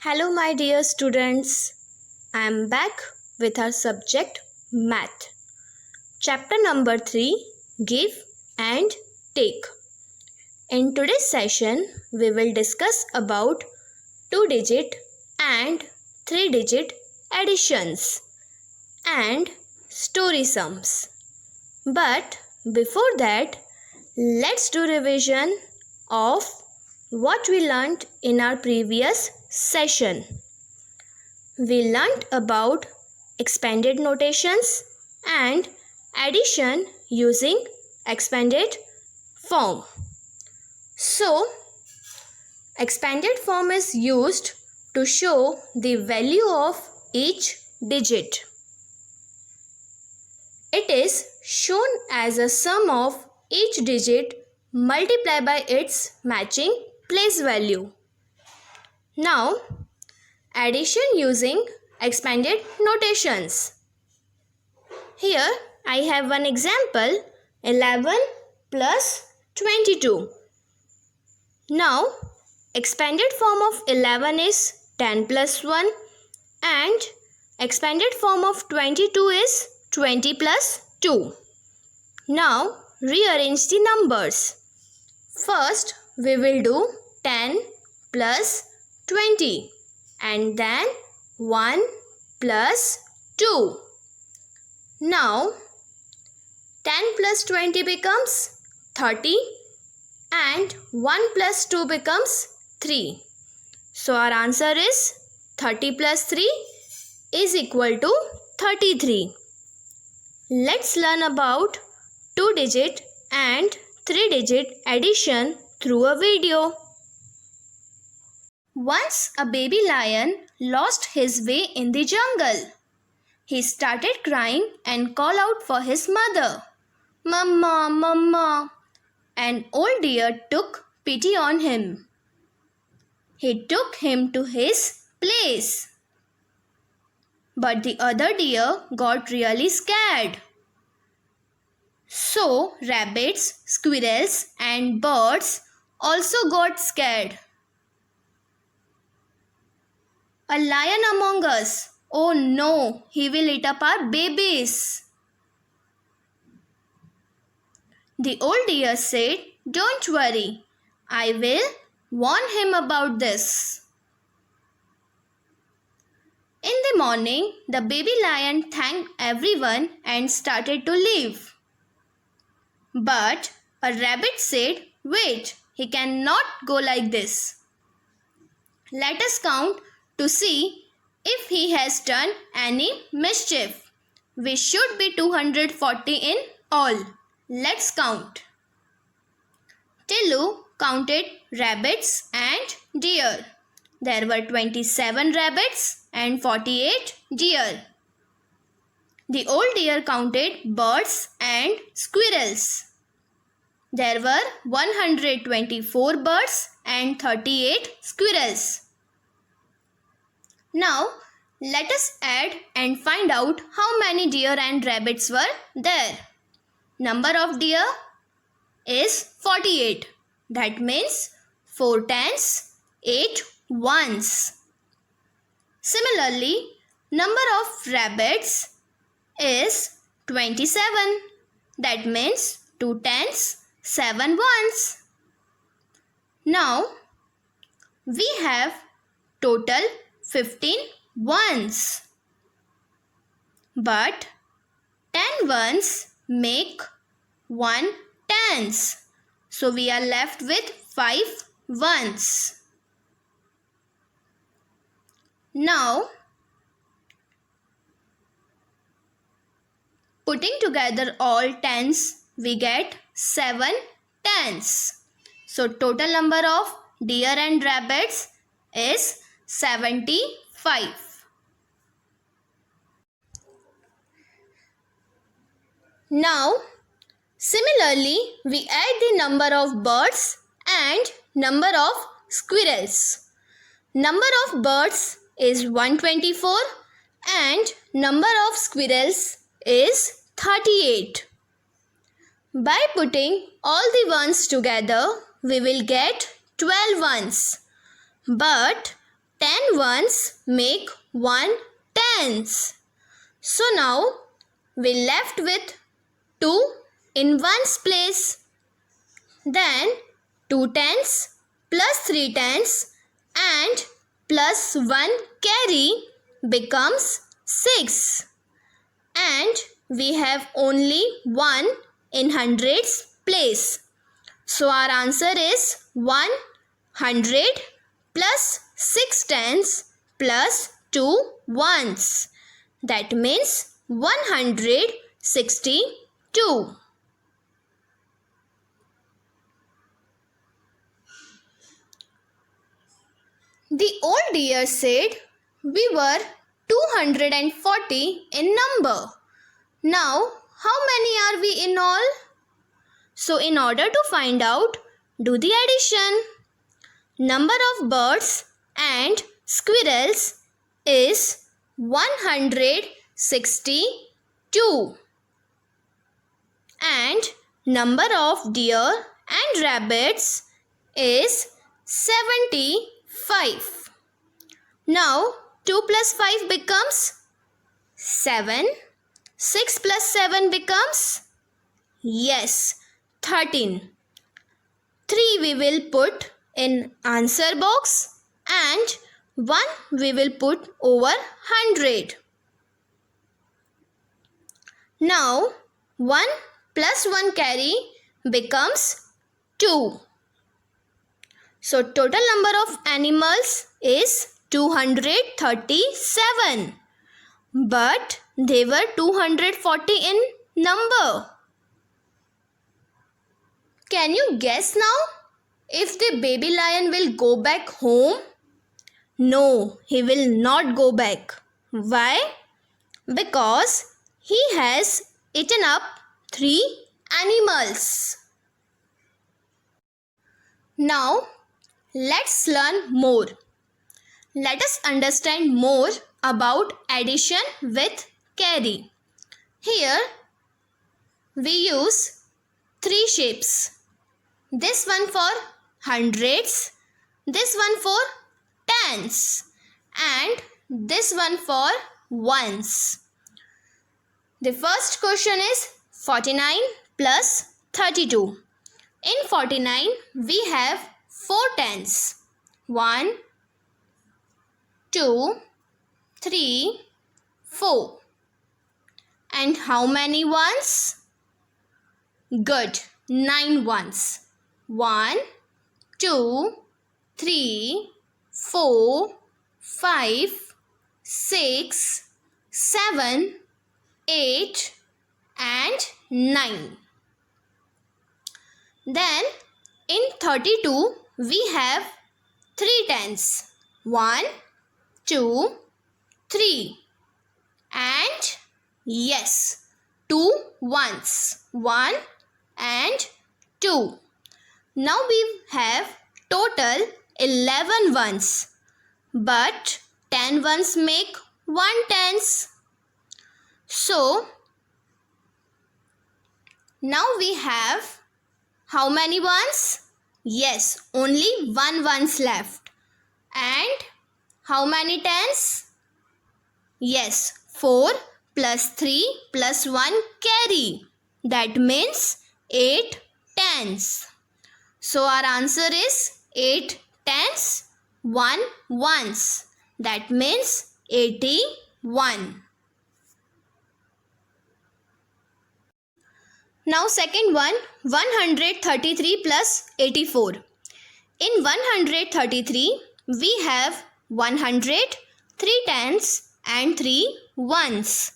Hello, my dear students. I am back with our subject Math. Chapter number 3 Give and Take. In today's session, we will discuss about 2-digit and 3-digit additions and story sums. But before that, let's do revision of what we learnt in our previous session. We learnt about expanded notations and addition using expanded form. So, expanded form is used to show the value of each digit. It is shown as a sum of each digit multiplied by its matching place value. Now, addition using expanded notations. Here I have one example, 11 plus 22. Now, expanded form of 11 is 10 plus 1 and expanded form of 22 is 20 plus 2. Now, rearrange the numbers. First, we will do 10 plus 20 and then 1 plus 2. Now 10 plus 20 becomes 30 and 1 plus 2 becomes 3. So our answer is 30 plus 3 is equal to 33. Let's learn about 2-digit and 3-digit addition through a video. Once a baby lion lost his way in the jungle. He started crying and called out for his mother. "Mama, Mama." An old deer took pity on him. He took him to his place. But the other deer got really scared. So rabbits, squirrels and birds also got scared. "A lion among us. Oh no, he will eat up our babies." The old deer said, "Don't worry, I will warn him about this." In the morning, the baby lion thanked everyone and started to leave. But a rabbit said, "Wait, he cannot go like this. Let us count to see if he has done any mischief. We should be 240 in all. Let's count." Tilu counted rabbits and deer. There were 27 rabbits and 48 deer. The old deer counted birds and squirrels. There were 124 birds and 38 squirrels. Now, let us add and find out how many deer and rabbits were there. Number of deer is 48. That means 4 tens, 8 ones. Similarly, number of rabbits is 27. That means 2 tens, 7 ones. Now, we have total 15 ones. But 10 ones make 1 tens. So we are left with 5 ones. Now, putting together all tens, we get 7 tens. So total number of deer and rabbits is 75. Now, similarly, we add the number of birds and number of squirrels. Number of birds is 124 and number of squirrels is 38. By putting all the ones together, we will get 12 ones. But 10 ones make 1 tens. So now we left with 2 in ones place. Then 2 tens plus 3 tens and plus 1 carry becomes 6. And we have only 1 in hundreds place. So our answer is 100 plus 6 tens plus 2 ones. That means 162. The old deer said, "We were 240 in number. Now, how many are we in all?" So, in order to find out, do the addition. Number of birds and squirrels is 162. And number of deer and rabbits is 75. Now 2 plus 5 becomes 7. 6 plus 7 becomes 13. 3 we will put in answer box and 1 we will put over 100. Now 1 plus 1 carry becomes 2. So total number of animals is 237. But they were 240 in number. Can you guess now if the baby lion will go back home? No, he will not go back. Why? Because he has eaten up 3 animals. Now, let's learn more. Let us understand more about addition with carry. Here, we use 3 shapes. This one for hundreds, this one for tens, and this one for ones. The first question is 49 plus 32. In 49, we have 4 tens. 1, 2, 3, 4. And how many ones? Good, 9 ones. 1, 2, 3, 4, 5, 6, 7, 8 and 9. Then in 32 we have 3 tens. 1, 2, 3 and 2 ones. 1 and 2. Now we have total 11 ones. But 10 ones make 1 tens. So now we have how many ones? Yes, only 1 ones left. And how many tens? Yes, 4 plus 3 plus 1 carry. That means 8 tens. So our answer is 8 tens, 1 ones. That means 81. Now second one, 133 plus 84. In 133, we have 100, 3 tens and 3 ones.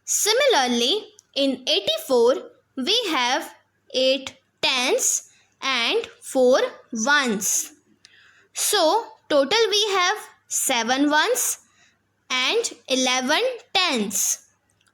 Similarly, in 84, we have 8 tens and 4 ones. So, total we have 7 ones and 11 tens.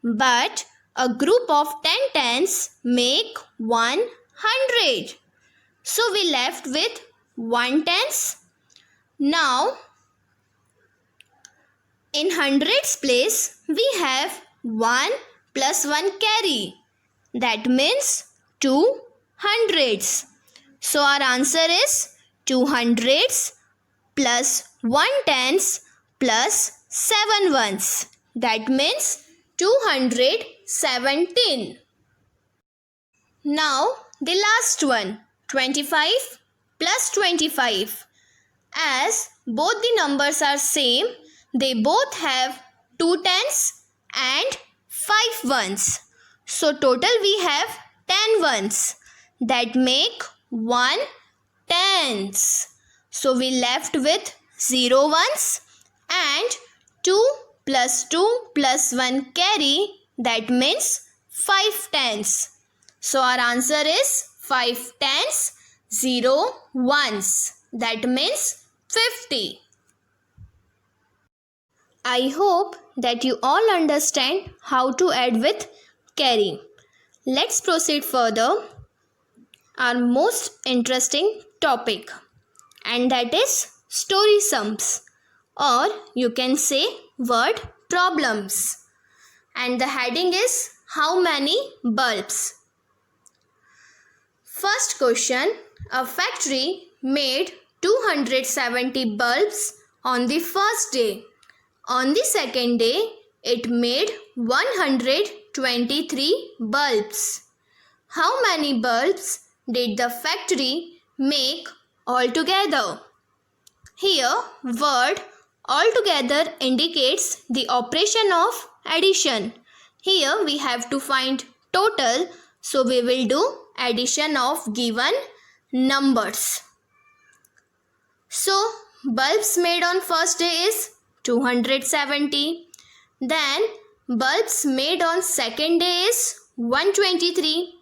But a group of 10 tens make 100. So, we left with 1 tens. Now, in hundreds place, we have 1 plus 1 carry. That means 2 hundreds. So, our answer is 2 hundreds plus 1 tens plus 7 ones. That means 217. Now the last one, 25 plus 25. As both the numbers are same, they both have 2 tens and 5 ones. So total we have 10 ones that make 1 tens. So we left with 0 ones and 2 plus 2 plus 1 carry, that means 5 tens. So our answer is 5 tens, 0 ones. That means 50. I hope that you all understand how to add with carry. Let's proceed further. Our most interesting topic, and that is story sums, or you can say word problems. And the heading is how many bulbs? First question, a factory made 270 bulbs on the first day. On the second day, it made 123 bulbs. How many bulbs did the factory make altogether? Here, word altogether indicates the operation of addition. Here we have to find total, so we will do addition of given numbers. So, bulbs made on first day is 270. Then, bulbs made on second day is 123.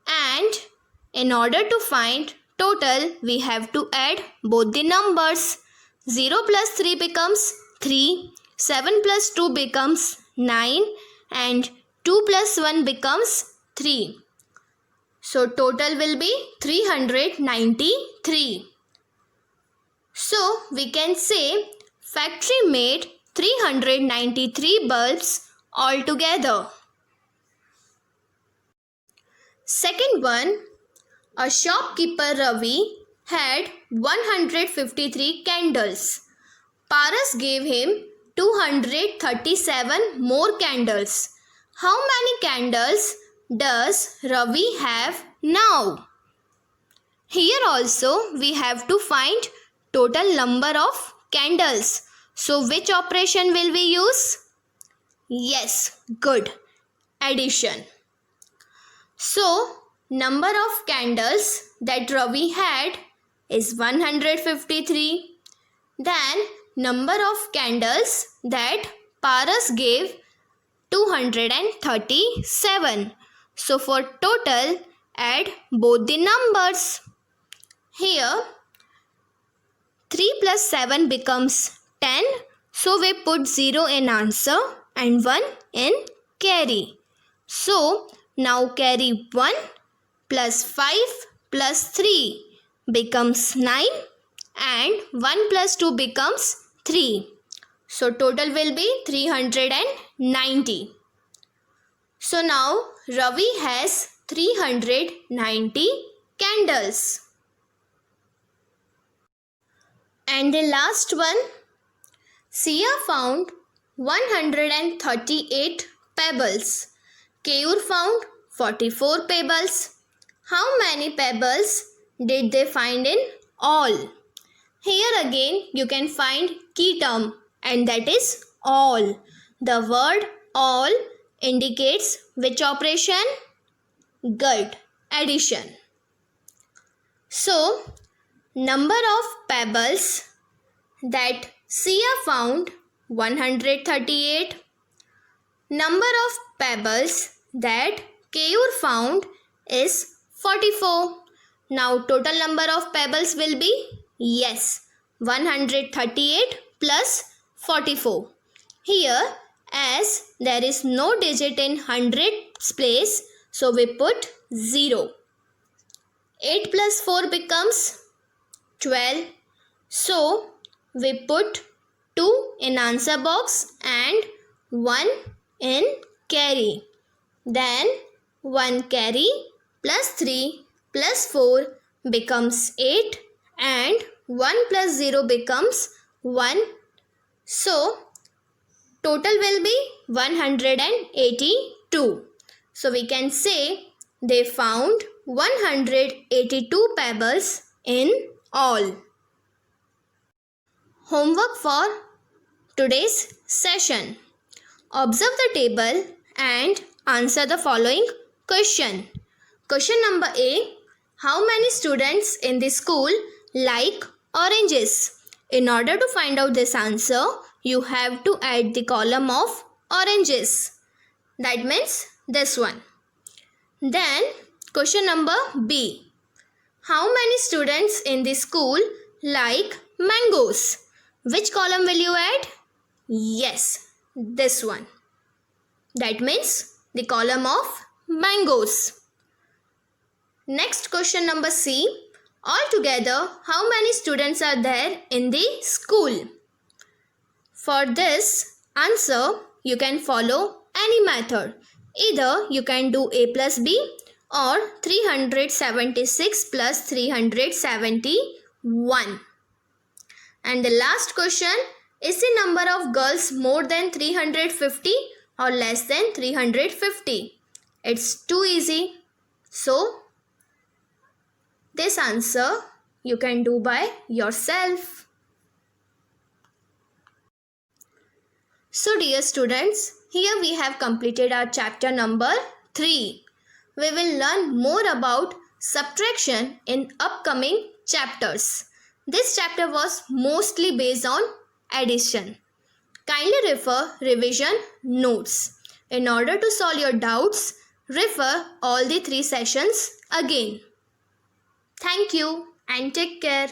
And in order to find total, we have to add both the numbers. 0 plus 3 becomes 3, 7 plus 2 becomes 9, and 2 plus 1 becomes 3. So total will be 393. So we can say factory made 393 bulbs altogether. Second one, a shopkeeper Ravi had 153 candles. Paras gave him 237 more candles. How many candles does Ravi have now? Here also we have to find total number of candles. So which operation will we use? Yes, good. Addition. So number of candles that Ravi had is 153. Then number of candles that Paras gave 237. So for total, add both the numbers. Here 3 plus 7 becomes 10. So we put 0 in answer and 1 in carry. So now carry 1 plus 5 plus 3 becomes 9 and 1 plus 2 becomes 3. So total will be 390. So now Ravi has 390 candles. And the last one, Sia found 138 pebbles. Keyur found 44 pebbles. How many pebbles did they find in all? Here again you can find key term, and that is all. The word all indicates which operation? Good, addition. So, number of pebbles that Sia found 138. Number of pebbles that Keyur found is 44. Now total number of pebbles will be, yes, 138 plus 44. Here, as there is no digit in hundreds place, so we put 0. 8 plus 4 becomes 12. So we put 2 in answer box and 1 in carry. Then 1 carry plus 3 plus 4 becomes 8 and 1 plus 0 becomes 1. So, total will be 182. So, we can say they found 182 pebbles in all. Homework for today's session. Observe the table and answer the following question. Question number A. How many students in the school like oranges? In order to find out this answer, you have to add the column of oranges. That means this one. Then question number B. How many students in the school like mangoes? Which column will you add? Yes, this one. That means the column of mangoes. Next question number C. Altogether, how many students are there in the school? For this answer, you can follow any method. Either you can do A plus B or 376 plus 371. And the last question, is the number of girls more than 350 or less than 350? It's too easy. So, this answer you can do by yourself. So dear students, here we have completed our chapter number 3. We will learn more about subtraction in upcoming chapters. This chapter was mostly based on addition. Kindly refer revision notes. In order to solve your doubts, refer all the 3 sessions again. Thank you and take care.